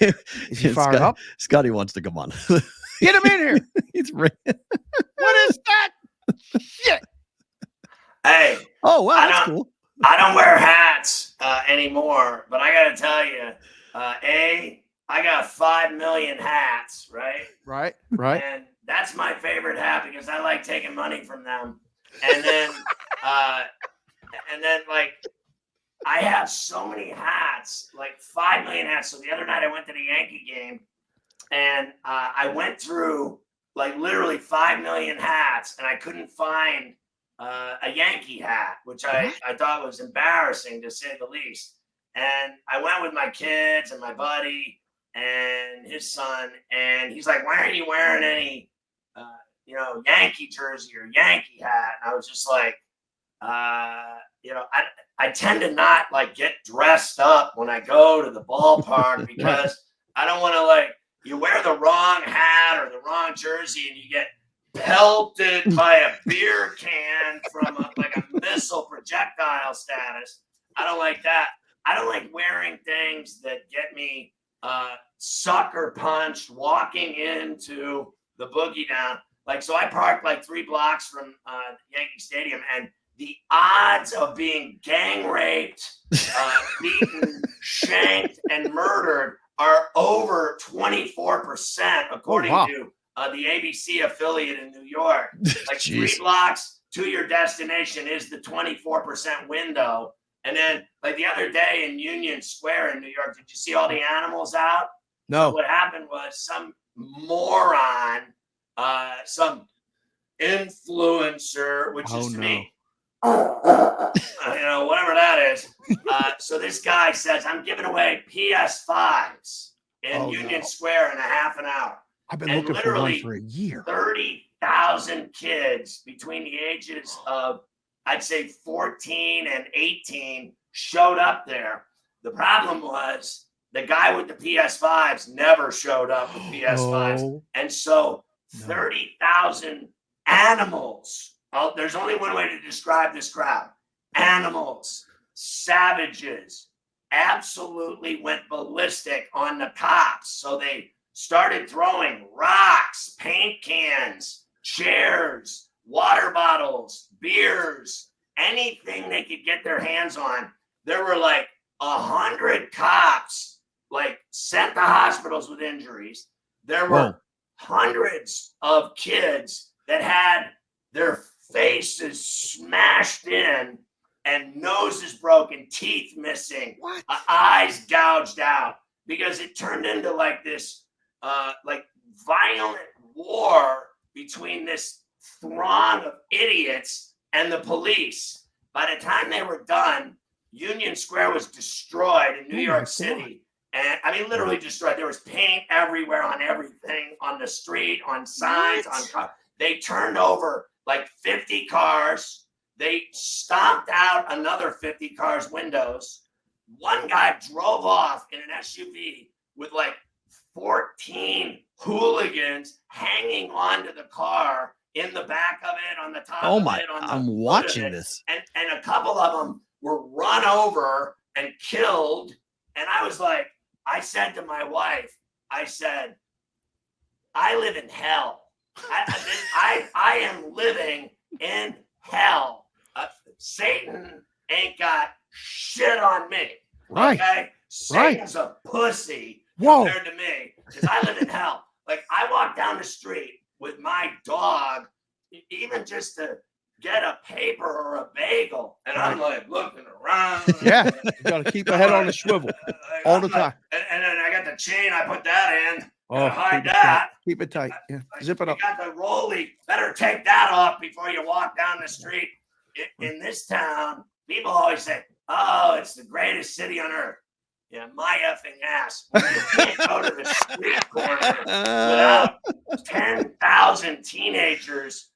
Is he fired up? Scotty wants to come on. Get him in here. He's what is that shit? Hey. Oh, wow, that's cool. I don't wear hats anymore, but I got to tell you, I got 5 million hats, right? Right. And that's my favorite hat because I like taking money from them. And then, like, I have so many hats, like 5 million hats. So the other night I went to the Yankee game, and I went through like literally 5 million hats, and I couldn't find a Yankee hat, which I thought was embarrassing to say the least. And I went with my kids and my buddy and his son, and he's like, "Why aren't you wearing any, Yankee jersey or Yankee hat?" And I was just like, I tend to not like get dressed up when I go to the ballpark because I don't want to like, you wear the wrong hat or the wrong jersey and you get pelted by a beer can from a missile projectile status. I don't like that. I don't like wearing things that get me sucker punched walking into the boogie down. Like, so I parked like 3 blocks from Yankee Stadium, and the odds of being gang raped, beaten, shanked, and murdered are over 24%, according to the ABC affiliate in New York. Like 3 blocks to your destination is the 24% window. And then, like the other day in Union Square in New York, did you see all the animals out? No. So what happened was some moron, some influencer, which is to me, whatever that is. So this guy says, "I'm giving away PS5s in Union Square in a half an hour." I've been looking for one for a year. 30,000 kids between the ages of, I'd say 14 and 18 showed up there. The problem was the guy with the PS5s never showed up with PS5s. And so 30,000 animals. Oh, there's only one way to describe this crowd. Animals, savages, absolutely went ballistic on the cops. So they started throwing rocks, paint cans, chairs, water bottles, beers, anything they could get their hands on. There were like 100 cops like sent to hospitals with injuries. There were hundreds of kids that had their faces smashed in and noses broken, teeth missing, eyes gouged out, because it turned into like this violent war between this throng of idiots and the police. By the time they were done, Union Square was destroyed in New York City. And I mean, literally destroyed. There was paint everywhere on everything, on the street, on signs, on cars. They turned over like 50 cars. They stomped out another 50 cars' windows. One guy drove off in an SUV with like 14 hooligans hanging onto the car, in the back of it, on the top of it. I'm watching this. And a couple of them were run over and killed. And I was like, I said to my wife, I said, I live in hell. I am living in hell. Satan ain't got shit on me. Right. Okay? Satan's a pussy compared to me, because I live in hell. Like, I walk down the street with my dog, even just to get a paper or a bagel, and I'm like looking around. Yeah, you got to keep your head on the swivel all the time. And then I got the chain. I put that in. Hide keep that. Keep it tight. Yeah, zip it up. You got the rollie. Better take that off before you walk down the street. In this town, people always say, "Oh, it's the greatest city on earth." Yeah, my effing ass. You can't go to the street corner without 10,000 teenagers,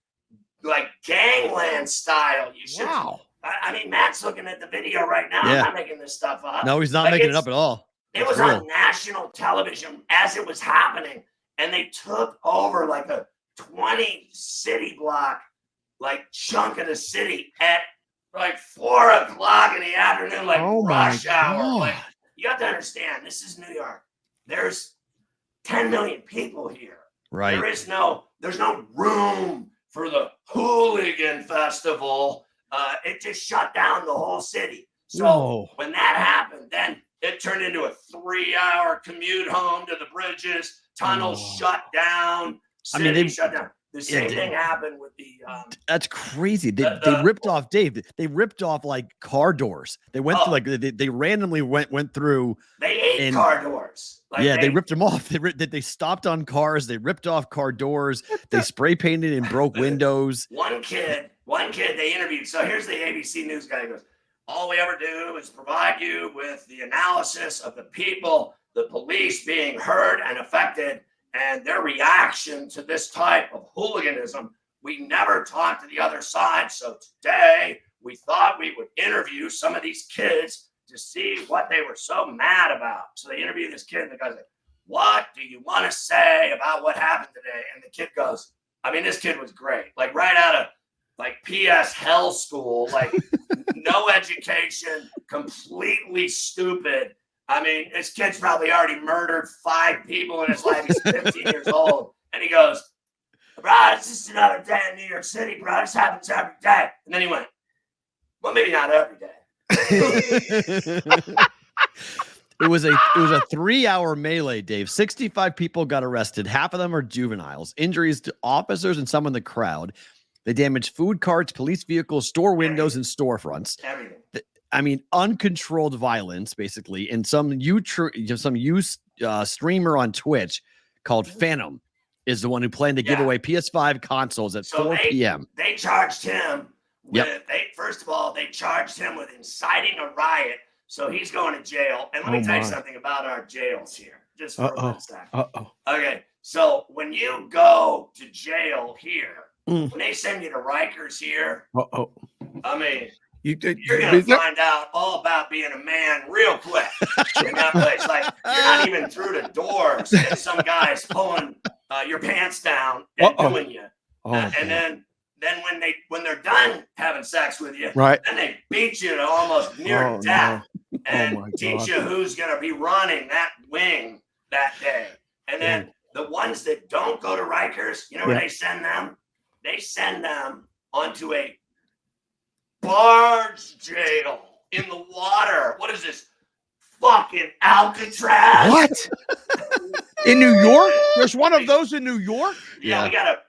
like gangland style. You should. Wow. I mean, Matt's looking at the video right now. Yeah. I'm not making this stuff up. No, he's not making it up at all. It was on national television as it was happening, and they took over like a 20 city block, like chunk of the city at like 4 o'clock in the afternoon, like rush hour. Like, you have to understand, this is New York. there's 10 million people here. Right. There's no room for the hooligan festival. It just shut down the whole city. So Whoa. when that happened, then it turned into a 3-hour commute home to the bridges. Tunnels shut down. City they shut down. The same thing happened with the. That's crazy. They ripped off Dave. They ripped off like car doors. They went through like they randomly went through. They ate car doors. Like they ripped them off. They stopped on cars. They ripped off car doors. They spray painted and broke windows. One kid they interviewed. So here's the ABC News guy. He goes, all we ever do is provide you with the analysis of the people, the police being heard and affected, and their reaction to this type of hooliganism. We never talk to the other side. So today we thought we would interview some of these kids to see what they were so mad about. So they interview this kid, and the guy's like, what do you want to say about what happened today? And the kid goes, I mean, this kid was great. Like right out of like PS hell school, like no education, completely stupid. I mean, this kid's probably already murdered 5 people in his life. He's 15 years old. And he goes, bro, it's just another day in New York City, bro. This happens every day. And then he went, well, maybe not every day. It was a 3-hour melee, Dave. 65 people got arrested. Half of them are juveniles. Injuries to officers and some in the crowd. They damaged food carts, police vehicles, store windows, and storefronts. Everything. I mean, uncontrolled violence, basically. And some streamer on Twitch called Phantom is the one who planned to give away PS5 consoles at 4 p.m. They charged him with, first of all, they charged him with inciting a riot. So he's going to jail. And let me tell you something about our jails here. Just for 1 second. Okay. So when you go to jail here, when they send you to Rikers here, I mean, you're going to find out all about being a man real quick in that place. Like, you're not even through the doors, and some guy's pulling your pants down and doing you. And then when they're done having sex with you, then they beat you to almost near death and teach you who's going to be running that wing that day. And then the ones that don't go to Rikers, you know where they send them? They send them onto a barge jail in the water. What is this? Fucking Alcatraz? What? In New York? There's one of those in New York? Yeah, we gotta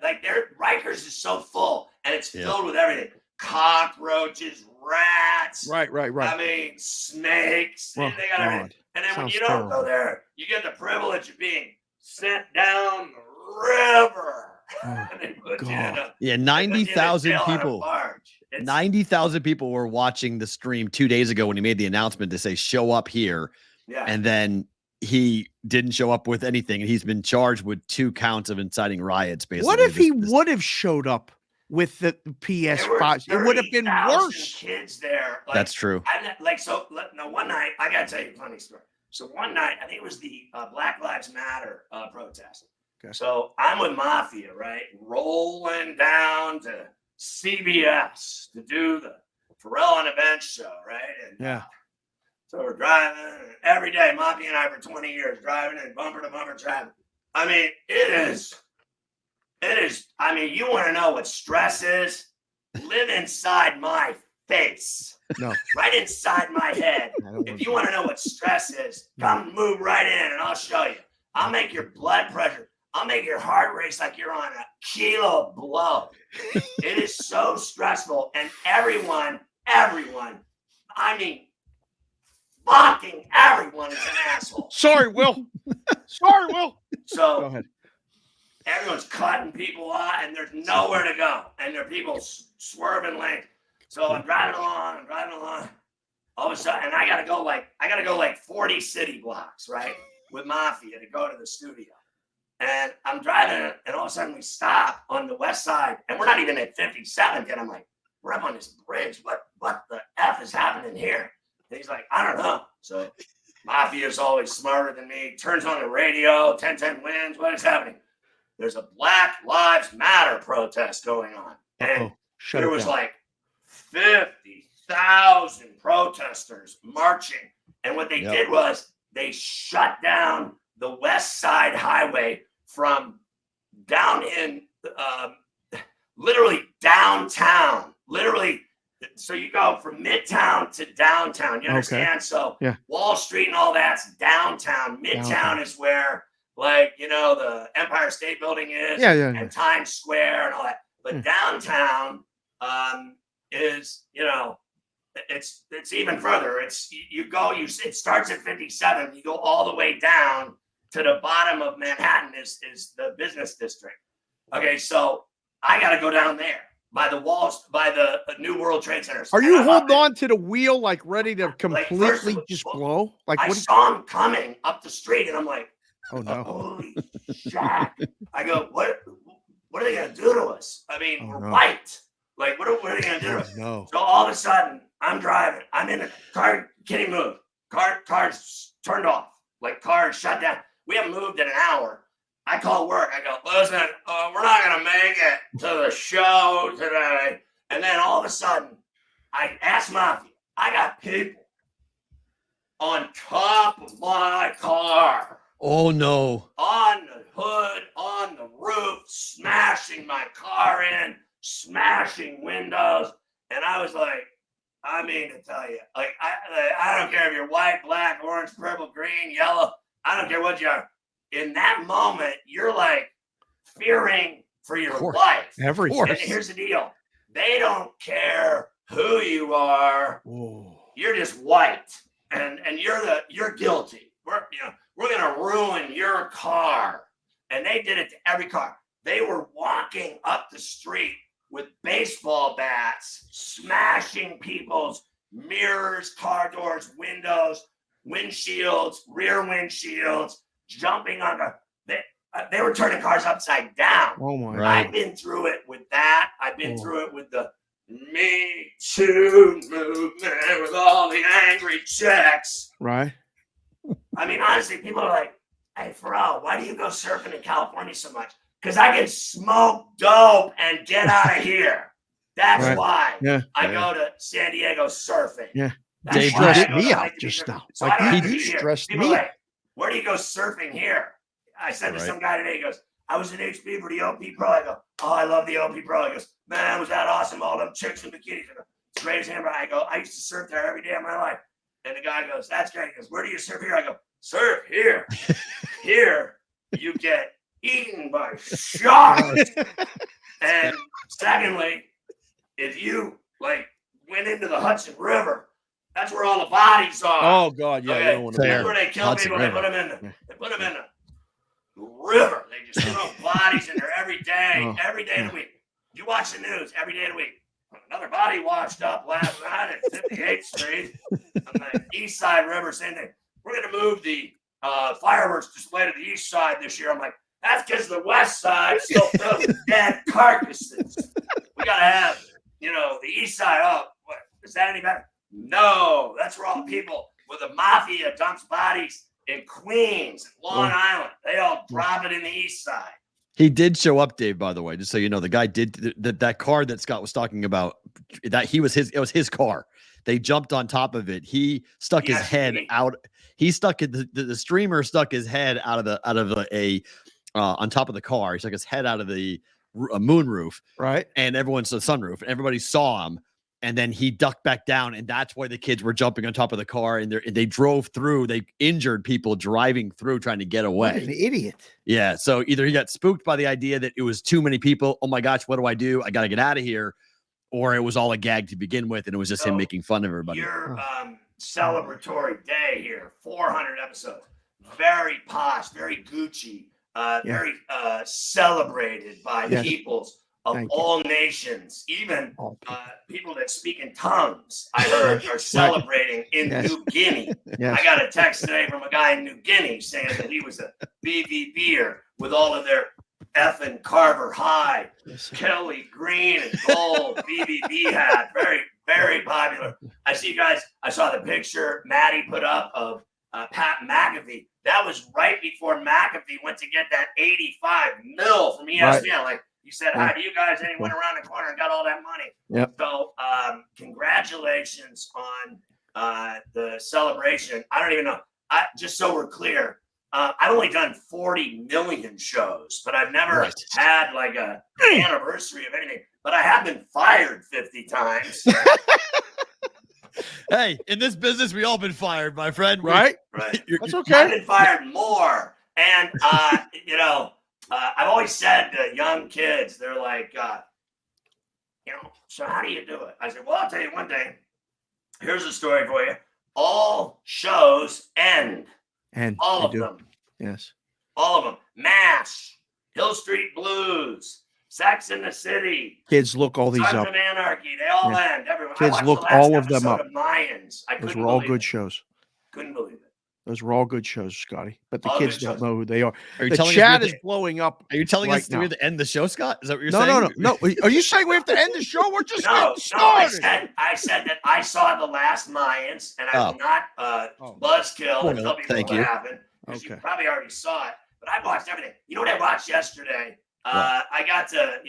like their Rikers is so full and it's filled with everything. Cockroaches, rats. Right. I mean, snakes. They got everything. And then when you don't go there, you get the privilege of being sent down the river. Yeah, 90,000 people. 90,000 people were watching the stream 2 days ago when he made the announcement to say show up here. Yeah. And then he didn't show up with anything, and he's been charged with 2 counts of inciting riots. Basically, what if he would have showed up with the PS5? It would have been worse. Kids there. Like, that's true. One night, I gotta tell you a funny story. So one night, I think it was the Black Lives Matter protest. Okay. So I'm with Mafia, right? Rolling down to CBS to do the Ferrall on the Bench show, right? And so we're driving every day. Mafia and I for 20 years driving and bumper to bumper traffic. I mean, it is. I mean, you want to know what stress is? Live inside my face. No. Right inside my head. If you want to know what stress is, come move right in and I'll show you. I'll make your blood pressure. I'll make your heart race like you're on a kilo of blow. It is so stressful. And everyone, I mean, fucking everyone is an asshole. Sorry, Will. So go ahead. Everyone's cutting people off and there's nowhere to go. And there are people swerving lanes. So I'm driving along. All of a sudden, and I gotta go like 40 city blocks, right? With Mafia to go to the studio. And I'm driving, and all of a sudden we stop on the west side, and we're not even at 57th yet. I'm like, we're up on this bridge. What the F is happening here? And he's like, I don't know. So Mafia's always smarter than me. Turns on the radio, 1010 wins. What is happening? There's a Black Lives Matter protest going on. And there was like 50,000 protesters marching. And what they did was they shut down the West Side Highway from down in literally downtown, literally. So you go from Midtown to downtown. You understand? Okay. So Yeah. Wall Street and all that's downtown. Midtown Downtown. is where, like, you know, the Empire State Building is, and Times Square and all that. But downtown is, you know, it's even further. It's it starts at 57. You go all the way down to the bottom of Manhattan is the business district. Okay, so I got to go down there by the walls, by the New World Trade Center. Are you holding on to the wheel, like ready to completely like, just blow? Like I saw him coming up the street, and I'm like, oh no, holy shit! I go, what are they gonna do to us? I mean, we're white. Like, what are they gonna do to us? No. So all of a sudden, I'm driving. I'm in a car. Can't even move. Car's turned off. Like, car's shut down. We haven't moved in an hour. I call work. I go, listen, we're not going to make it to the show today. And then all of a sudden, I asked Mafia, I got people on top of my car. Oh, no. On the hood, on the roof, smashing my car in, smashing windows. And I was like, I mean to tell you, like, I don't care if you're white, black, orange, purple, green, yellow. I don't care what you are. In that moment, you're like fearing for your life. Everything. And here's the deal. They don't care who you are. Whoa. You're just white. And you're guilty. We're gonna ruin your car. And they did it to every car. They were walking up the street with baseball bats, smashing people's mirrors, car doors, windows, windshields, rear windshields, jumping on they were turning cars upside down. Oh my! I've been through it with that. I've been through it with the Me Too movement, with all the angry chicks. Right. I mean, honestly, people are like, "Hey, Ferrall, why do you go surfing in California so much?" Because I can smoke dope and get out of here. That's why I go to San Diego surfing. Yeah. Dave stressed me out just now. So like he stressed me out. Where do you go surfing here? I said to some guy today, he goes, I was in HB for the OP Pro. I go, oh, I love the OP Pro. He goes, man, was that awesome? All them chicks in bikinis. I go, it's great as hammer. I go, I used to surf there every day of my life. And the guy goes, that's great. He goes, where do you surf here? I go, surf here. Here, you get eaten by sharks. And secondly, if you like went into the Hudson River, that's where all the bodies are. Oh God, yeah. Okay. You don't want to That's where they kill Hudson people. River. They put them in the river. They just throw bodies in there every day of the week. You watch the news every day of the week. Another body washed up last night at 58th Street on the East Side River. Same thing. We're going to move the fireworks display to the East Side this year. I'm like, that's because the West Side still throws dead carcasses. We got to have, the East Side. Oh, what? Is that any better? No, that's where all the people with the mafia dumps bodies in Queens and Long Island. They all drop it in the East Side. He did show up, Dave, by the way, just so you know. The guy did that car that Scott was talking about, that it was his car. They jumped on top of it. He stuck his head out. He stuck the streamer stuck his head out of on top of the car. He stuck his head out of the moonroof. Right. And everyone's the sunroof. And everybody saw him. And then he ducked back down, and that's why the kids were jumping on top of the car, and they drove through. They injured people driving through, trying to get away. What an idiot. Yeah. So either he got spooked by the idea that it was too many people. Oh my gosh, what do I do? I got to get out of here. Or it was all a gag to begin with, and it was just him making fun of everybody. Your celebratory day here, 400 episodes, very posh, very Gucci, very celebrated by peoples of all nations, even people that speak in tongues, I heard, are celebrating in New Guinea. I got a text today from a guy in New Guinea saying that he was a BVBer with all of their effing Carver High, Kelly Green and gold BVB hat. Very, very popular. I see you guys. I saw the picture Maddie put up of Pat McAfee. That was right before McAfee went to get that 85 mil from ESPN. Like, you said hi to you guys, and he went around the corner and got all that money. Yep. So congratulations on the celebration. I don't even know. just so we're clear, I've only done 40 million shows, but I've never had like a anniversary of anything. But I have been fired 50 times. Hey, in this business, we all been fired, my friend. Right? Right. That's okay. I've been fired more. And, I've always said to young kids, they're like, so how do you do it? I said, well, I'll tell you one thing. Here's a story for you. All shows end. And all of them. Yes. All of them. MASH, Hill Street Blues, Sex in the City. Kids, look all these Sons up. of Anarchy. They all end. Everyone. Kids, look all of them up. Mayans. Those were all good shows. Couldn't believe it. Those were all good shows, Scotty. But the All kids good don't shows. know who they are. Are you The telling chat us is blowing up. Are you telling right us we have to end the show, Scott? Is that what you're No, saying? no. Are you saying we have to end the show? We're just No, getting started. I said that I saw The Last Mayans, and I will not buzzkill and tell people what happened. Because you probably already saw it. But I watched everything. You know what I watched yesterday? I got to,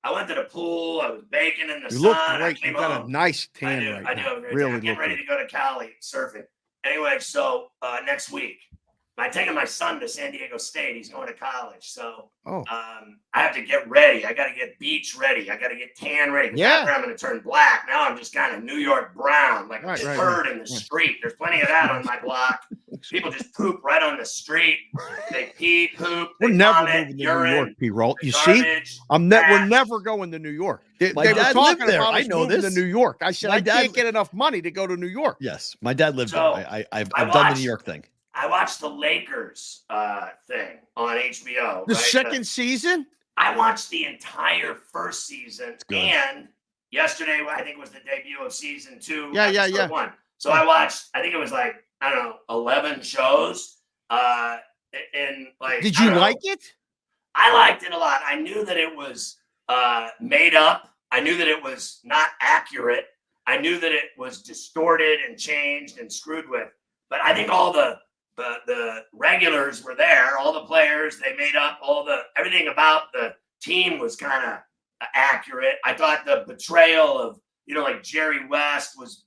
I went to the pool. I was baking in the sun. You look great. You got home. a nice tan I do. now. I'm Really getting ready to go to Cali surfing. Anyway, so next week, I'm taking my son to San Diego State. He's going to college. So I have to get ready. I got to get beach ready. I got to get tan ready. Yeah. I'm going to turn black. Now I'm just kind of New York brown, like a bird in the street. There's plenty of that on my block. People just poop right on the street. They pee, poop. We're never moving to urine, New York, P-Roll. You garbage, see? We're never going to New York. They were talking about us moving to New York. I said, I can't get enough money to go to New York. Yes, my dad lived there. I've done the New York thing. I watched the Lakers thing on HBO. The second season? I watched the entire first season. And yesterday, I think, was the debut of season 2. Yeah. 1. So I watched, I think it was like, 11 shows. Did you like it? I liked it a lot. I knew that it was made up. I knew that it was not accurate. I knew that it was distorted and changed and screwed with. But I think all the regulars were there, all the players, they made up everything about the team was kind of accurate. I thought the betrayal of, like Jerry West was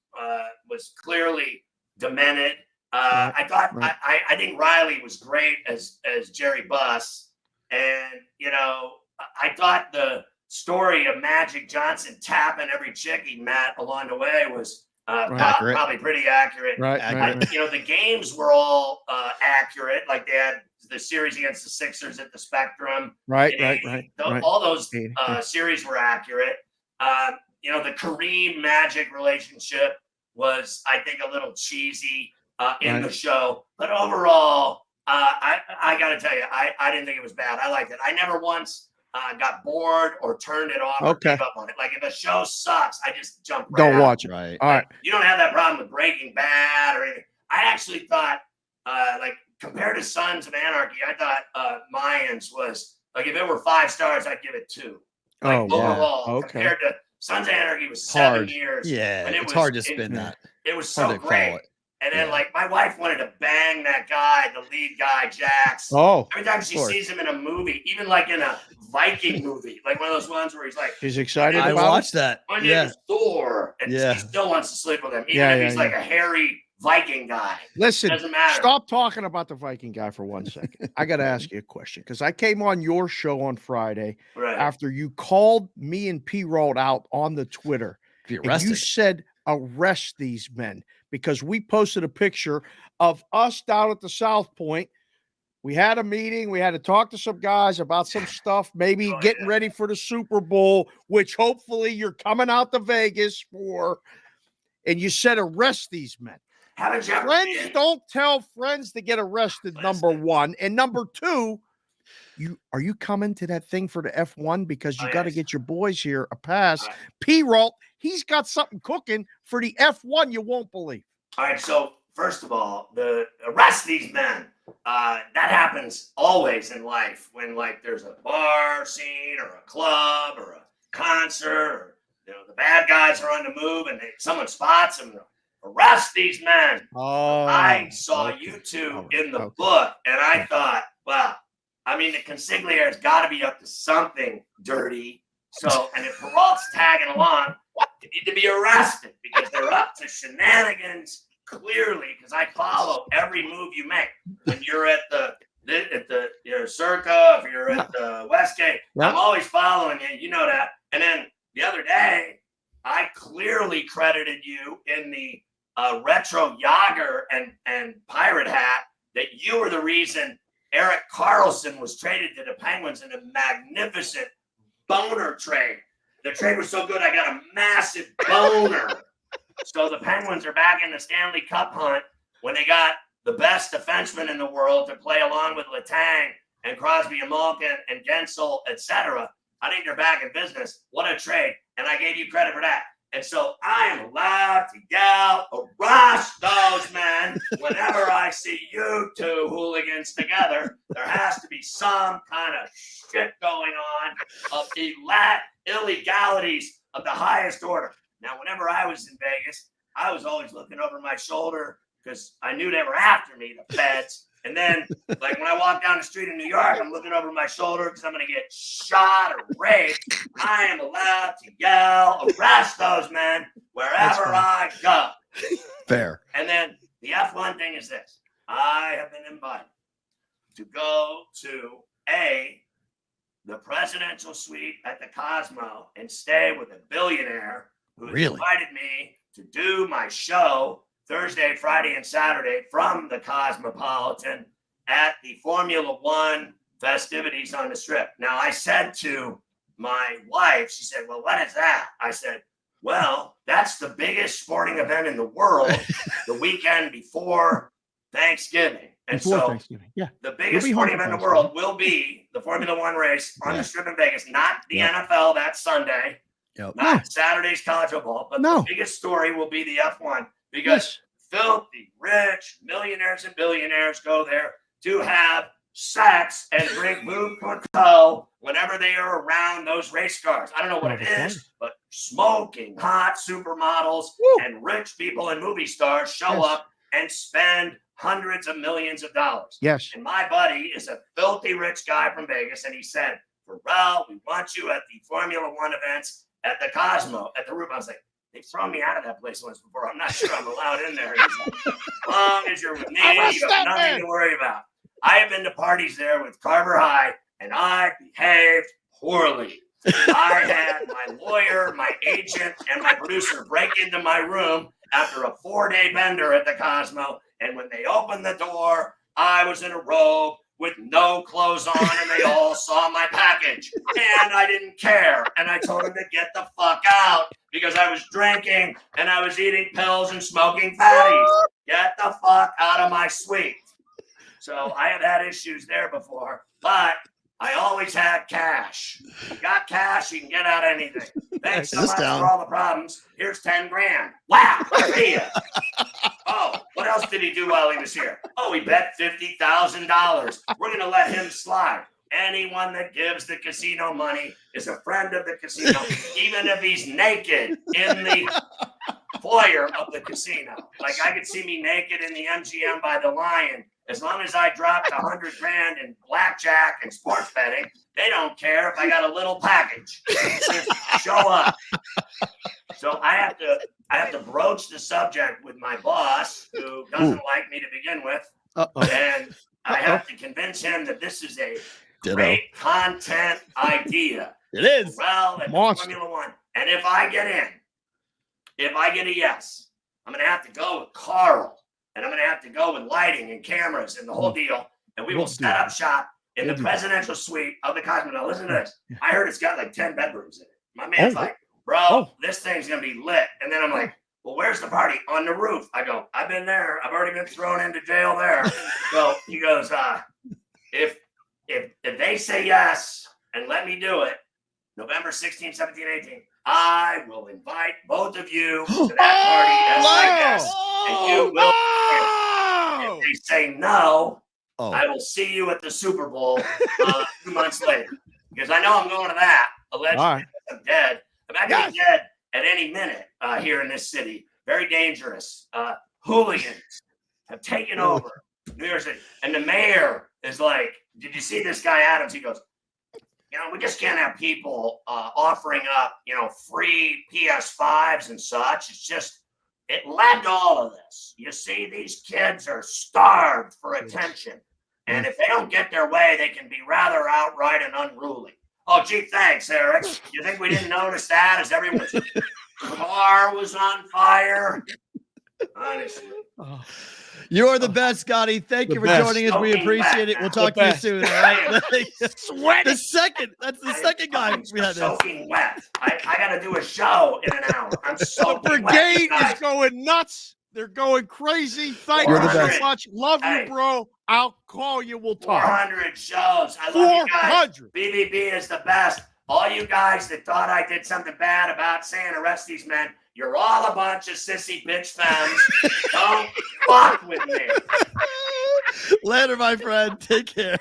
clearly demented. I thought, I think Riley was great as Jerry Buss. And, I thought the story of Magic Johnson tapping every chick he met along the way was probably pretty accurate. The games were all accurate. Like they had the series against the Sixers at the Spectrum. All those series were accurate. The Kareem Magic relationship was, I think, a little cheesy in the show. But overall, I got to tell you, I didn't think it was bad. I liked it. I never once got bored or turned it off or gave up on it. Like if a show sucks, I just jump right Don't out. watch it. Right. All right. You don't have that problem with Breaking Bad or anything. I actually thought, compared to Sons of Anarchy, I thought Mayans was, like, if it were 5 stars, I'd give it 2. Overall, compared to Sons of Anarchy was 7 years. Yeah, it's hard to spin that. It was so great. And then, my wife wanted to bang that guy, the lead guy, Jax. Every time she sees him in a movie, even like in a Viking movie, like one of those ones where he's like, he's excited I about watched that. My name is Thor. And she still wants to sleep with him, even if he's like a hairy Viking guy. Listen, doesn't matter. Stop talking about the Viking guy for 1 second. I got to ask you a question because I came on your show on Friday after you called me and P-Roll out on the Twitter. And you said, arrest these men, because we posted a picture of us down at the South Point. We had a meeting. We had to talk to some guys about some stuff, maybe getting ready for the Super Bowl, which hopefully you're coming out to Vegas for. And you said, arrest these men. Friends don't tell friends to get arrested, number 1. And number 2, are you coming to that thing for the F1? Because you got to get your boys here a pass. P-Roll, he's got something cooking for the F1 you won't believe. All right, so first of all, the arrest these men. That happens always in life when, there's a bar scene or a club or a concert, or the bad guys are on the move and someone spots them. Arrest these men. I saw you two in the book, and I thought, wow. I mean, the consigliere's got to be up to something dirty. So, and if Peralt's tagging along, they need to be arrested because they're up to shenanigans clearly, because I follow every move you make when you're at your Circa, if you're at the Westgate, I'm always following you. You know that. And then the other day, I clearly credited you in the retro Yager and pirate hat that you were the reason Erik Karlsson was traded to the Penguins in a magnificent boner trade. The trade was so good, I got a massive boner. So the Penguins are back in the Stanley Cup hunt when they got the best defenseman in the world to play along with Letang and Crosby and Malkin and Gensel, etc. I think they're back in business. What a trade. And I gave you credit for that. And so I am allowed to yell, "Rush those men!" whenever I see you two hooligans together. There has to be some kind of shit going on of illegalities of the highest order. Now, whenever I was in Vegas, I was always looking over my shoulder because I knew they were after me, the feds. And then, like, when I walk down the street in New York, I'm looking over my shoulder because I'm going to get shot or raped. I am allowed to yell, "Arrest those men," wherever I go. Fair. And then the F1 thing is this. I have been invited to go to the presidential suite at the Cosmo and stay with a billionaire who invited me to do my show Thursday, Friday, and Saturday from the Cosmopolitan at the Formula One festivities on the Strip. Now, I said to my wife, she said, "Well, what is that?" I said, "Well, that's the biggest sporting event in the world the weekend before Thanksgiving." And the biggest sporting event in the world will be the Formula One race on the Strip in Vegas, not the NFL that Sunday, not Saturday's college football, but the biggest story will be the F1. Because filthy, rich millionaires and billionaires go there to have sex and drink Veuve Clicquot whenever they are around those race cars. I don't know what it is, but smoking hot supermodels and rich people and movie stars show up and spend hundreds of millions of dollars. Yes. And my buddy is a filthy rich guy from Vegas, and he said, "Ferrall, we want you at the Formula One events at the Cosmo, at the roof." I was like, "They've thrown me out of that place once before. I'm not sure I'm allowed in there." He's like, "As long as you're with me, you have nothing to worry about." I have been to parties there with Carver High, and I behaved poorly. I had my lawyer, my agent, and my producer break into my room after a 4-day bender at the Cosmo, and when they opened the door, I was in a robe with no clothes on, and they all saw my package. And I didn't care. And I told them to get the fuck out because I was drinking and I was eating pills and smoking fatties. Get the fuck out of my suite. So I have had issues there before, but I always had cash. You got cash, you can get out anything. Thanks so much for all the problems. Here's 10 grand. Wow. See ya. Oh, what else did he do while he was here? Oh, he bet $50,000. We're going to let him slide. Anyone that gives the casino money is a friend of the casino, even if he's naked in the foyer of the casino. Like, I could see me naked in the MGM by the Lion. As long as I dropped 100 grand in blackjack and sports betting, they don't care if I got a little package. Just show up. So I have to broach the subject with my boss, who doesn't like me to begin with. And I have to convince him that this is a great content idea. It is. Well, at Formula One. And if I get a yes, I'm going to have to go with Carl. And I'm going to have to go with lighting and cameras and the whole deal. And we will set up shop in the presidential suite of the Cosmo. Now, listen to this. I heard it's got like 10 bedrooms in it. My man's like, "Bro, this thing's going to be lit." And then I'm like, "Well, where's the party?" "On the roof." I go, "I've been there. I've already been thrown into jail there." So he goes, if they say yes and let me do it, November 16, 17, 18, I will invite both of you to that party as my guest. And you will. If they say no, I will see you at the Super Bowl 2 months later. Because I know I'm going to that. Allegedly, I'm dead. I'm actually dead at any minute here in this city. Very dangerous. Hooligans have taken over New York City. And the mayor is like, "Did you see this guy Adams?" He goes, "We just can't have people offering up, free PS5s and such. It's just it led to all of this. You see, these kids are starved for attention. And if they don't get their way, they can be rather outright and unruly. Oh, gee, thanks, Eric. You think we didn't notice that as everyone's car was on fire? Honestly. You're the best, Scotty. Thank you for joining us. We appreciate it. We'll talk to you soon. All right. Sweaty. That's the second guy we had this. Soaking wet. I got to do a show in an hour. I'm soaking The brigade is going nuts. They're going crazy. Thank you so much. Love you, bro. I'll call you. We'll talk. 400 shows. I love you guys. BBB is the best. All you guys that thought I did something bad about saying arrest these men, you're all a bunch of sissy bitch fans. Don't fuck with me. Later, my friend. Take care.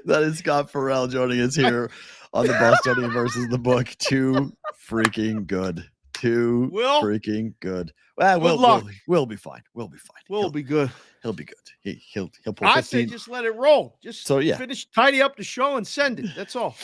That is Scott Ferrall joining us here on the Bostonian versus the book. Too freaking good. Too freaking good. Well, we'll be fine. We'll be fine. We'll be good. He'll be good. He'll pull 15. I say just let it roll. Just finish, tidy up the show and send it. That's all.